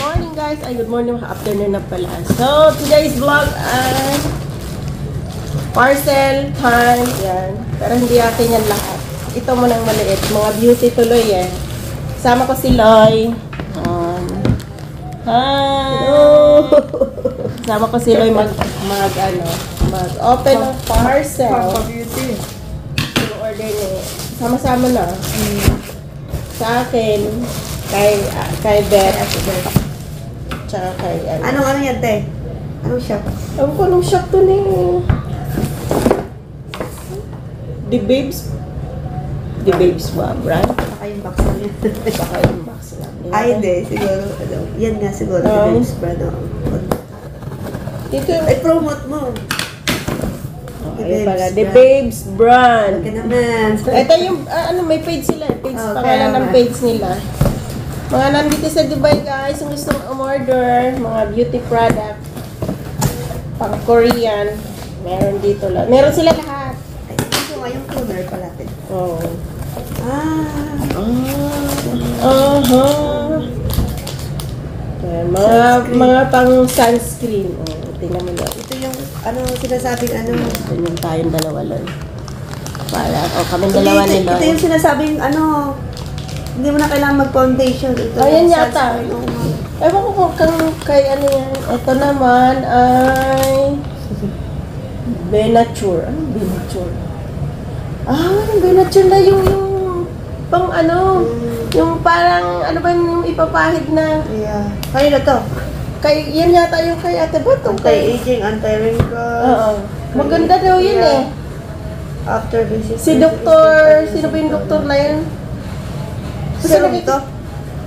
morning guys. Ay, good morning. Afternoon na pala. So, today's vlog ay parcel time. Yan. Pero hindi atin yan lahat. Ito muna ang maliit. Mga beauty tuloy eh. Sama ko si Loy. Hi! Sama ko si Loy mag-open ng parcel. Beauty. Yung order niya. Sama-sama na. Sa akin, kay Beth. Tsaka kay Anong yan, te? Anong shop? Ewan ko anong shop to ni The Babes ba, brand? Baka yung box lang yan. Baka yung box lang. Ay, hindi. Siguro. Yan nga siguro. The Babes brand. Dito yung... Ay, promote mo. Ayun pala, The Babes brand. Okay naman. Ito yung, may page sila. Page, Okay, pangalan ng okay. page nila. Mga nandito sa Dubai guys, yung gustong umorder, mga beauty product, pang Korean, meron dito lang. Meron sila lahat. Ay, ito nga yung toner pala, te. Oh. Ayan, mga pang sunscreen. Oh, tingnan mo lang. Ito yung, sinasabing Ito yung tayong dalawa lang. Para, kaming dalawa ni Ito yung sinasabing, hindi mo na kailangan mag-foundation. Ito Ayan yung yata. sunscreen. Ewan ko kung kay ano yan. Ito naman ay Benature. Ano Benature? Benature na yung pang yung parang ano ba yung ipapahid na Yeah. Kanina to? yan yata yung kay Ate Bato. Anti-aging, anti-wrinkles. Oo. Maganda daw yun eh. After visit. Si Doktor, sino ba yung doktor na yun? Serum to?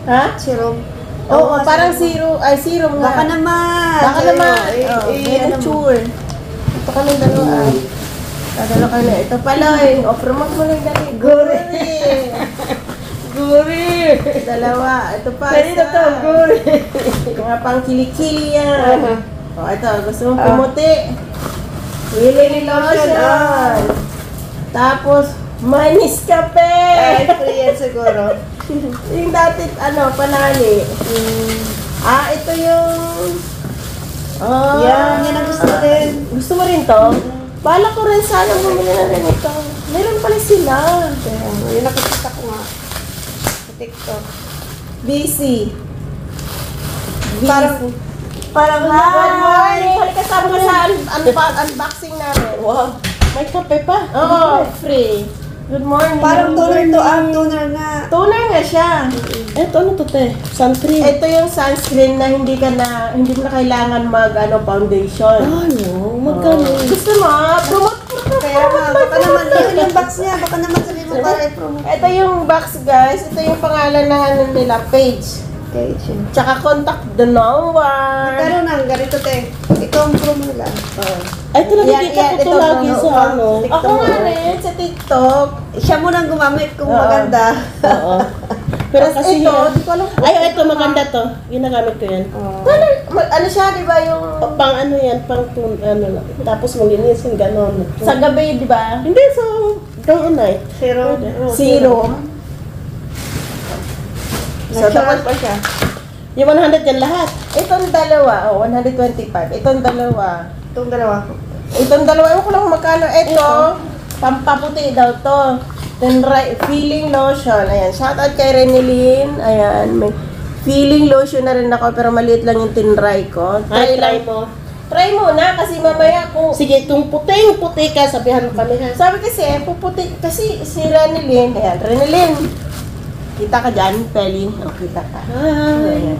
Ha? Serum. Oo, parang serum nga. Baka naman. Baka naman. Benature. Ito kami dalawa. Dadalo ka na. Ito pala eh. Promote mo lang dali. Guri. Guri. Dalawa. Ito pa. Kanina to, guri. Mga pang kilikili yan. Ito. Gusto mong pumuti. Willy lotion. Tapos, manis kape. Ay, free yan siguro. Yung dati, panali. Ito yung... Yan ang gusto ko din. Gusto mo rin to? Bala ko rin sana bumili na rin ito. Meron pala sila. Yung nakikita ko nga. Sa TikTok. Busy. Parang Good morning! Halika sama ka sa unboxing namin. Wow. May kape pa? Oo, free. Good morning. Parang toner to. Toner nga. Toner nga siya. Eto, ano to, te? Sunscreen. Ito yung sunscreen na hindi mo na kailangan foundation. Ano? Magkano? Gusto mo? Promote mo ka. Kaya nga, baka naman, yun yung box niya. Baka naman sabihin mo para i-promote. Ito yung box guys. Ito yung pangalan ng nila, page. Okay, Tsaka contact the number. Magkano nang ganito, te? Ito ang promo nila. Ay, ito nakikita ko ito lagi sa TikTok. Ako nga rin, sa TikTok. Siya mo nang gumamit kung maganda. Oo. Pero kasi ito, di ko alam. Ay, ito maganda to. Ginagamit ko yan. Ano siya, di ba yung... Pang ano yan, pang lang. Tapos malinisin, gano'n. Sa gabi, di ba? Hindi, sa day and night. Serum. Serum. Nag-shawal pa siya. Yung 100 yan lahat. Itong dalawa, 125. Itong dalawa. Itong dalawa. Itong dalawa, ewan ko lang kung magkano. Ito, pampaputi daw to. Then, feeling lotion. Ayan, shoutout kay Renilyn. Ayan, may feeling lotion na rin ako, pero maliit lang yung tinry ko. Ay, try mo. Try mo na, kasi mamaya kung... Sige, itong puting-puti ka, sabihan mo kami ha. Sabi kasi, puputi, kasi si Renilyn, ayan, Renilyn. Kita ka dyan, Pelly. Kita ka. Ay.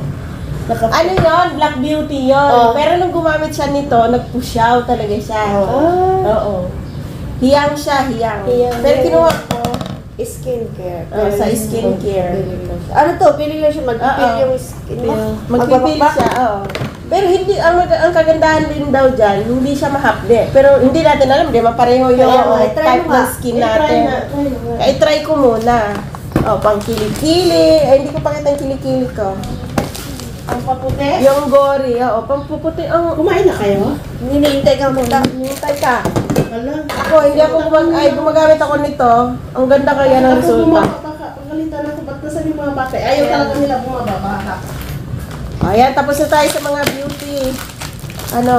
Ano yun? Black Beauty yun. Pero nung gumamit siya nito, nag-pushaw talaga siya. Oo. Hiyang siya, hiyang. Pero kinuha ko, Skincare. sa skincare. Ano to? Feeling lotion. Mag-peel yung skin mo. Magpipil siya, oo. Pero hindi, ang kagandahan din daw dyan, hindi siya mahapde. Pero hindi natin alam, di mapareho yung type ng skin natin. Kaya try ko muna. Pang kilikili. Ay, hindi ko pakita yung kilikili ko. Ang paputi? Yung gory, pang puputi. Kumain na kayo? Hinihintay ka muna. Hintay ka. Wala. Ako, hindi ako gumagamit ako nito. Ang ganda kaya ng resulta. Pagalitan ako, ba't nasan yung mga bata? Ayaw talaga nila bumababa. Ayan, tapos na tayo sa mga beauty.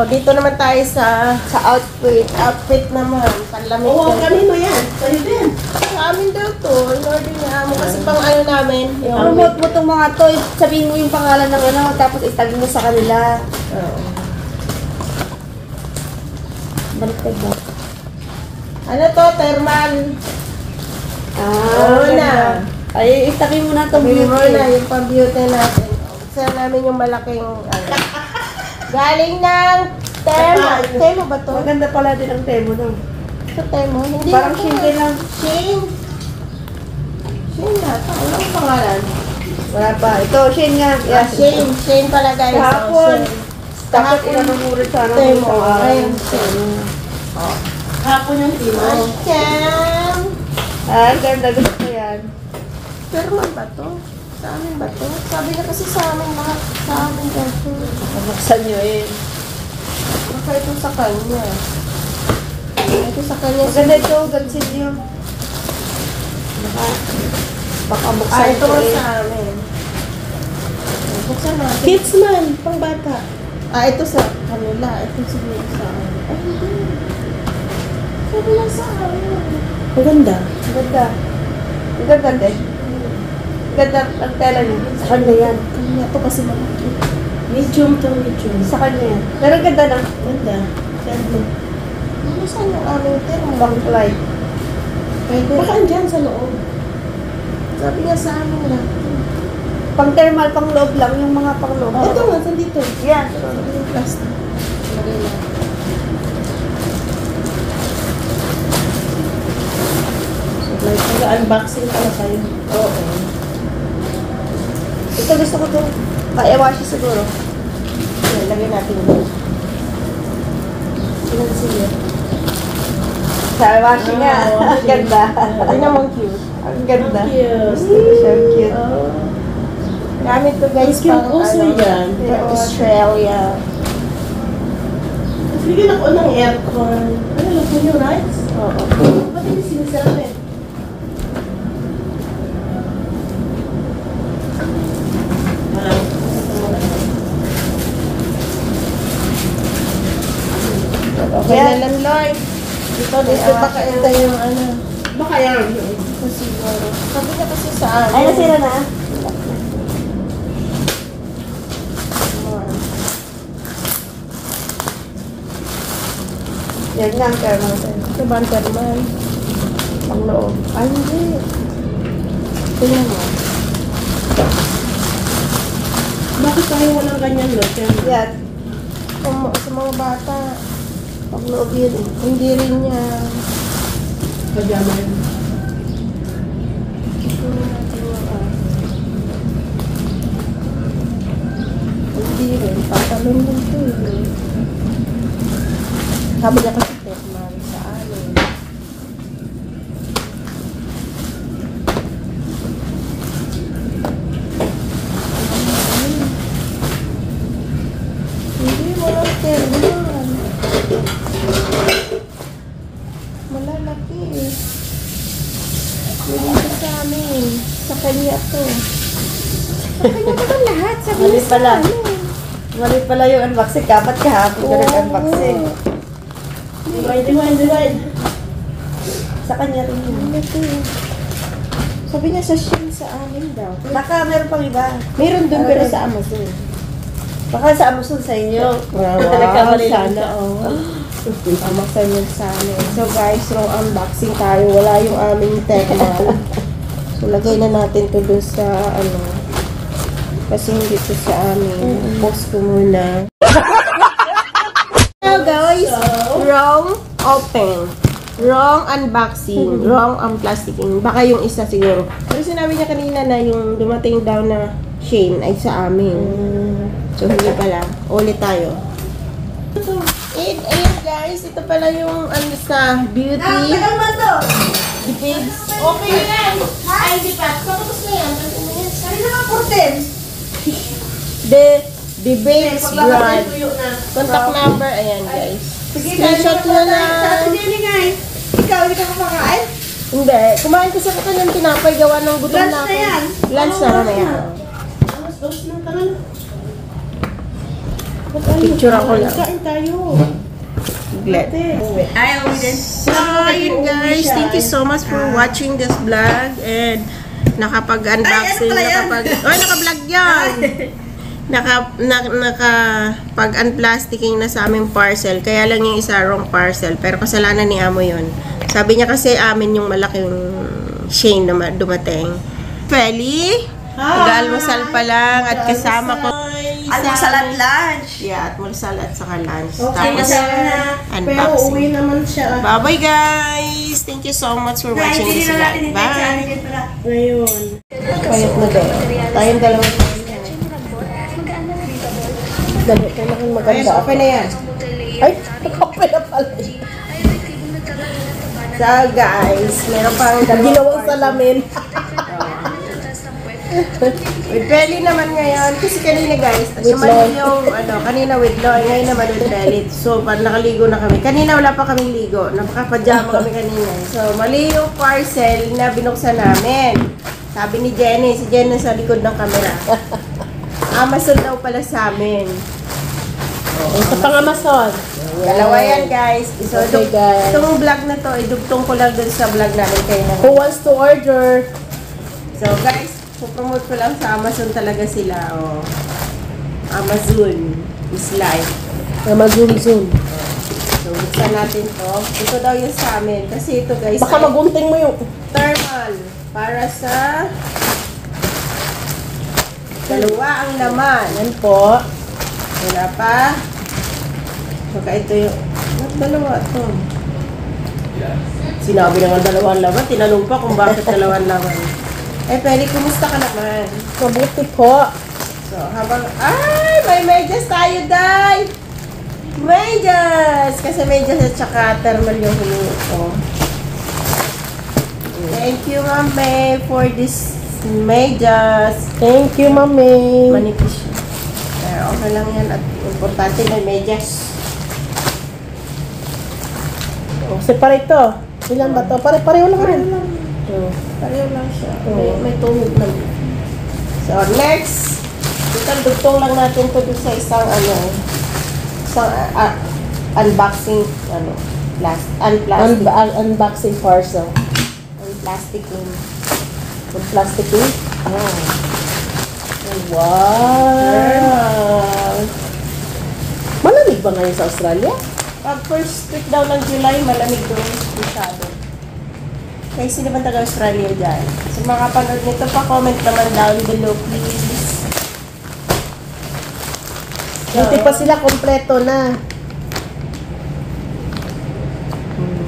Dito naman tayo sa outfit. Outfit naman, panlamig. Oo, kanino yan? Sa'yo din. Sa amin daw to, in order niya mo. Kasi pang namin. Promote mo itong mga to, sabihin mo yung pangalan ng tapos itag mo sa kanila. Oo. Baliktad ba? Ano to, thermal. Oo na. Ay, itagin mo na itong Sabihin beauty. mo na, yung pang-beauty natin. Buksan namin yung malaking, galing ng Temo. Temo ba to? Maganda pala din ang temo no? Sa Temo? Hindi Parang na to. Shein din lang. Shein. Shein na. Ano ang pangalan? Wala pa. Ito, Shein nga. Yeah, Shein. Shein pala guys. Kahapon. Shein. Tapos inanungulit sana. Temo. Ayun, Shein. Hapon yung timay. Cam. Ay, ganda. Gusto ko yan. Pero man ba to? Sa amin ba to? Sabi niya kasi sa amin lahat. Sa amin kasi. Buksan nyo eh. Baka ito sa kanya. Ito sa kanya. Maganda ito. Gansin nyo. Baka buksan Ito eh. sa amin. Buksan natin. Kids man, pang bata. Ito sa kanila. Ito siguro sa amin. Ay, hindi. Sabi lang sa amin. Maganda. Ganda. Ang ganda din. Ganda ang tela niya. Sa kanya yan. Kanya to kasi malaki. Medium to medium. Sa kanya yan. Pero ang ganda na. Ganda. Ganda. Ano saan yung aming termo? Pang fly. Pwede. Baka andyan sa loob. Sabi niya sa amin lang. Pang thermal, pang loob lang. Yung mga pang loob. Ito nga, sandito. Yan. Yung plastic. Lagay lang. Like, nag-unboxing pala kayo. Oo. Ito gusto ko to. Kaya-washi siguro. Yan, lagay natin yun. Ilan siya? Kaya-washi nga. Oh, Ang ganda. Tingnan mo cute. Ang ganda. Cute. So cute. Oh. Gamit to guys Cute also yan. sa Australia. Bigyan ako ng aircon. Ano lang po yung rights? Oo. Ba't hindi sinisarap eh? Okay na lang, Lloyd. Dito baka ito yung ano. Baka yan. Ito siguro. Sabi na kasi sa amin. Ay, nasira na. Yan nga ang thermal sa'yo. Ito ba ang thermal? Pang loob. Ay, hindi. Tingnan mo. Bakit tayo walang ganyan, no? Yan. Sa mga bata, Pang loob yun eh. hindi rin niya. Pajama yun. Tingnan natin yung hindi rin. Patalon din ito eh. Sabi niya kasi thermal sa amin. Hindi mo lang thermal. Malalaki eh. Hindi ito sa amin. Sa kanya to. Sa kanya naman lahat. Sabi Mali niya sa pala. amin. Mali pala yung unboxing. Dapat kahapon ka nag-unboxing. Divide. Sa kanya rin yun. Ano to eh. Sabi niya sa Shein sa amin daw. Baka meron pang iba. Meron doon pero sa Amazon. Baka sa Amazon sa inyo. Wow, Nagkamali lang sana siya. oh. Amazon yun sa amin. So guys, nung unboxing tayo, wala yung aming thermal. So lagay na natin to doon sa ano. Kasi hindi to sa amin. Post ko muna. Now guys, wrong open. Wrong unboxing. Wrong unplasticking. Baka yung isa siguro. Pero sinabi niya kanina na yung dumating daw na Shein ay sa amin. So hindi pala. Ulit tayo. Ayun guys, ito pala yung ano sa beauty. naman to. The babes. Okay na yan. Ay, hindi pa. Tapos na yan. Kali naman kurtin. The babes brand. Contact number. Ayan guys. Screenshot mo na. Ikaw, hindi ka kumakain? Hindi. Kumain kasi ako ng tinapay gawa ng gutom Lunch na ako. na yan. Lunch na mamaya. Dos ng tangan. Picture ako lang. Kain tayo. Let. Ayaw mo din. So, ayun guys, thank you so much for watching this vlog and nakapag-unboxing, naka-vlog yan! Nakapag-unplasticking na sa aming parcel, kaya lang yung isa wrong parcel, pero kasalanan ni Amo yun. Sabi niya kasi amin yung malaking Shane na dumating. Feli, mag-almusal pa lang at kasama ko. Almusal at lunch. Yeah, almusal at saka lunch. Okay, Tapos, pero unboxing. uwi naman siya. Bye-bye guys! Thank you so much for watching this vlog. Bye! Ngayon. Kayot na ba? Tayong dalawa. Dali, kailangan maganda. Ayos, okay na yan. Ay, okay na pala. So guys, meron pang Ginawang salamin. with belly naman ngayon. Kasi kanina guys, With sumali yung kanina with Loy, ngayon naman with belly. So, nakaligo na kami. Kanina wala pa kaming ligo. Napaka-pajama kami kanina. So, mali yung parcel na binuksan namin. Sabi ni Jenny, si Jenny sa likod ng camera. Amazon daw pala sa amin. Sa pang-Amazon. Dalawa yan guys. So, Okay, guys. itong vlog na to, idugtong ko lang dun sa vlog namin kayo na. Who wants to order? So guys, promote ko lang sa Amazon talaga sila. Oh. Amazon is life. Amazon Zoom. So, buksan natin to. Ito daw yung sa amin. Kasi ito guys, Baka ay magunting mo yung... thermal. Para sa dalawa ang laman. Yan po. Wala pa. Baka ito yung... Dalawa to. Sinabi na nga dalawang laman. Tinanong pa kung bakit dalawang laman. Eh, Peli, kumusta ka naman? Mabuti po. So, habang... Ay! May medyas tayo, Day! Medyas! Kasi medyas at saka thermal yung hiningi ko. Thank you, Ma'am May, for this medyas. Thank you, Mami. Manipis siya. Pero okay lang yan at importante may medyas. Oh, separate to. Ilan ba to? Pare-pareho lang rin. Oh. Pareho lang siya. Oo. May tuhog lang. So, next. Dugtong lang natin to sa isang isang unboxing, unplastic. Unboxing parcel. Unplasticing. Plasticing? Oh. Wow! Malamig ba ngayon sa Australia? Pag first week daw ng July, malamig doon masyado. Kaya sino ba taga-Australia dyan? So, makapanood nito pa, comment naman down below, please. Hindi pa sila kompleto na.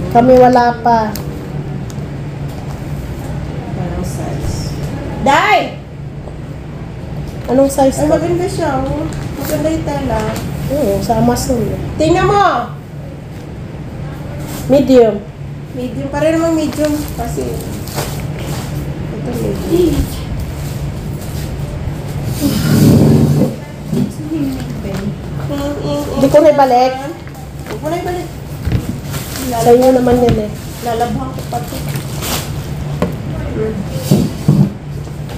Kami wala pa. Anong size? Day! Anong size Ay, to? maganda siya. Oh. Maganda yung tela. Oo, sa Amazon. Tingnan mo! Medium. Medium. Pareho namang medium. Kasi, ito medium. Hindi ko na ibalik. Huwag mo na ibalik. Sa inyo naman yan eh. Lalabhan ko pa ito.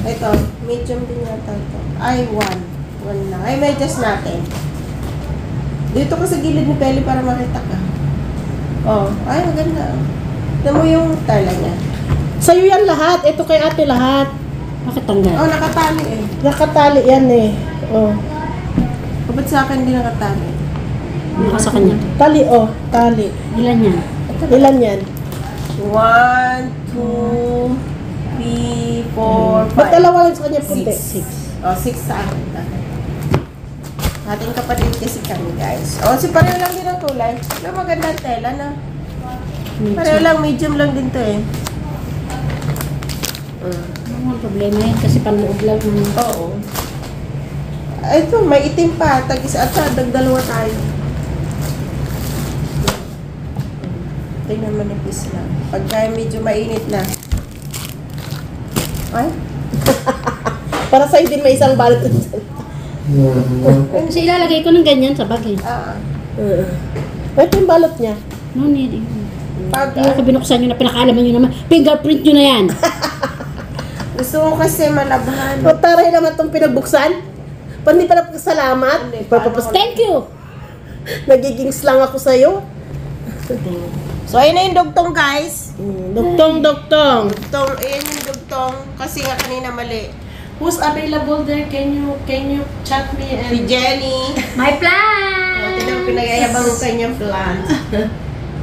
Ito, medium din yata ito. Ay, one. One lang. Ay, medyas natin. Dito ka sa gilid ni Peli para makita ka. Oh, ay, maganda. Tignan mo yung tela niya. Sa'yo yan lahat. Ito kay ate lahat. Bakit tanggal? Oh, nakatali eh. Nakatali yan eh. Oh. Kapag sa akin, hindi nakatali. Baka sa kanya. Tali oh. Tali. Ilan yan? Ilan yan? 1, 2, 3, 4, 5. Ba't dalawa lang sa kanya puti? 6. Oh, 6 sa akin. Ating kapatid kasi kami, guys. Oh, si pareho lang din ang kulay. Pero maganda ang tela na. Pareho lang, medium lang din to eh. Ano ang problema yan? Kasi panloob lang. Oo. Ay, ito, may itim pa. Tag-isa at dagdalawa tayo. Tingnan manipis lang. Pagka medyo mainit na. Ay? Para sa'yo din may isang balot. Kasi ilalagay ko ng ganyan sa bag eh. Ito yung balot niya. No need. Pag, Hindi ko binuksan nyo na pinakaalaman nyo naman. Fingerprint nyo na yan. gusto ko kasi malabhan. O taray naman itong pinagbuksan. Pandi pa na salamat. Thank you! Nagiging slang ako sa'yo. So, ayun na yung dugtong, guys. Duktong. Dugtong, ayan yung dugtong. Kasi nga kanina mali. Who's available there? Can you chat me Si Jenny. My plan! Tignan mo, pinag-ayabang yung kanyang plan.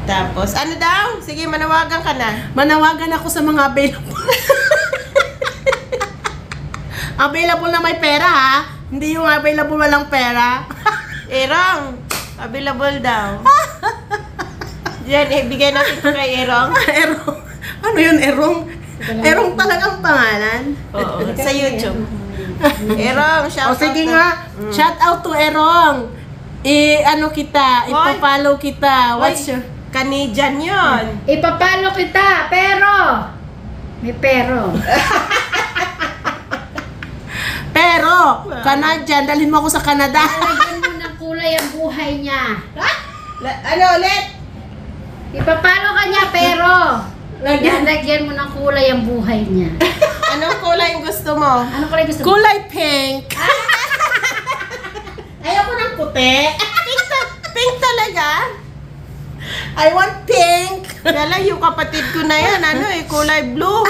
Tapos, ano daw? Sige, manawagan ka na. Manawagan ako sa mga available. Available na may pera, ha? Hindi yung available walang pera. Erong, available daw. Yan, ibigay natin ito kay Erong. Erong. Ano yun, Erong? Erong talagang pangalan. Oo, sa YouTube. Erong, shout O sige nga, shout out to Erong. Ano kita, ipapollow kita. What's your... Canadian yun. Ipapalo kita, pero... May pero. Pero, Canadian, dalhin mo ako sa Canada. Lagyan mo ng kulay ang buhay niya. Ano ulit? Ipapalo ka niya, pero... Lagyan mo ng kulay ang buhay niya. Anong kulay yung gusto mo? Ano kulay gusto mo? Kulay pink. Ayoko ng puti. Pink talaga? I want pink. Kala yung kapatid ko na yan, kulay blue.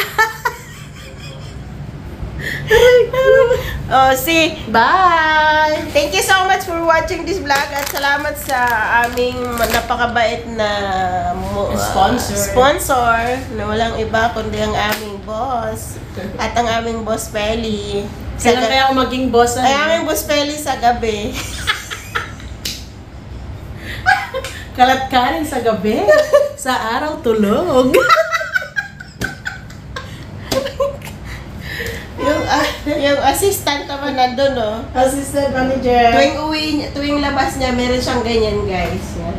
Oh, see. Bye. Thank you so much for watching this vlog at salamat sa aming napakabait na sponsor na walang iba kundi ang aming boss at ang aming boss Feli. Kailan kaya ako maging boss? Ay, aming boss Feli sa gabi. Kalat ka rin sa gabi. Sa araw, tulog. yung assistant naman nandun, no? Assistant manager. Tuwing labas niya, meron siyang ganyan, guys. Yan.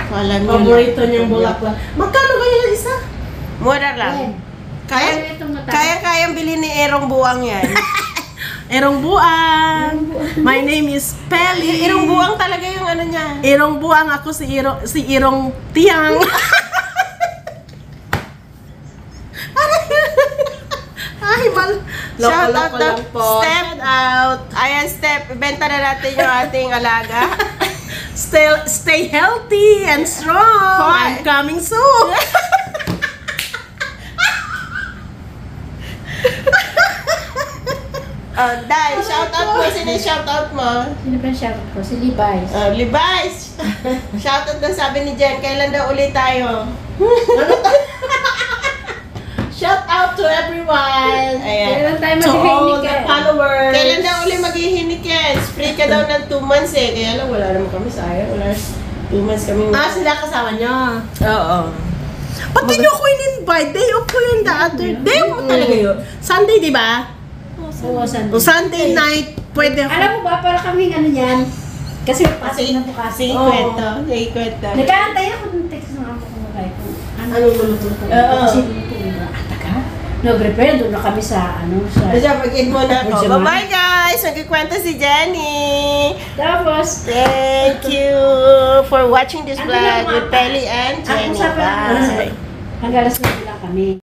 Alam niyo Paborito na. niyang bulaklak. Magkano kaya yung isa? Mura lang. Kayang bilhin ni Erong Buwang yan. Erong Buang. My name is Peli. Erong Buwang talaga yung ano niya. Erong Buang, ako si Erong Tiang. Ay, Shout out Loko-loko lang po. Step out. Ayan, Step. Ibenta na natin yung ating alaga. Stay healthy and strong. Hoy. I'm coming soon. Dai, shout out mo. Sino yung shout out mo? Sino ba yung shoutout ko? Si Levi's. Levi's. Shout out daw sabi ni Jen. Kailan daw ulit tayo? Shout out to everyone. Ayan. Kailan tayo To all the mag-hinikan? followers. Kailan daw ulit maghihinikens? Free ka daw ng 2 months eh. Kaya lang wala naman kami sayang. Wala 2 months kami. Sila kasama niya. Oo. Pati niyo ko in-invite. Day off ko yun the other. Day off ko talaga yun. Sunday, di ba? Oo, Sunday. O Sunday night, pwede ako. Alam mo ba, para kaming ano yan? Kasi pasok na bukas. Sige, Oo. kwento. Sige, kwento. Nagkaantay ako ng text ng amo ko na kay ko. Anong luluto? Oo. Kasi luto na. Taka? Nag-prepare doon na kami sa ano sa... Asya, mag-end muna ako. Medyo Bye-bye guys! Nagkikwento si Jenny! Tapos, Thank you for watching this Ano vlog lang, with Peli and ang Jenny. usapan natin, Bye! hanggang alas 9 lang kami.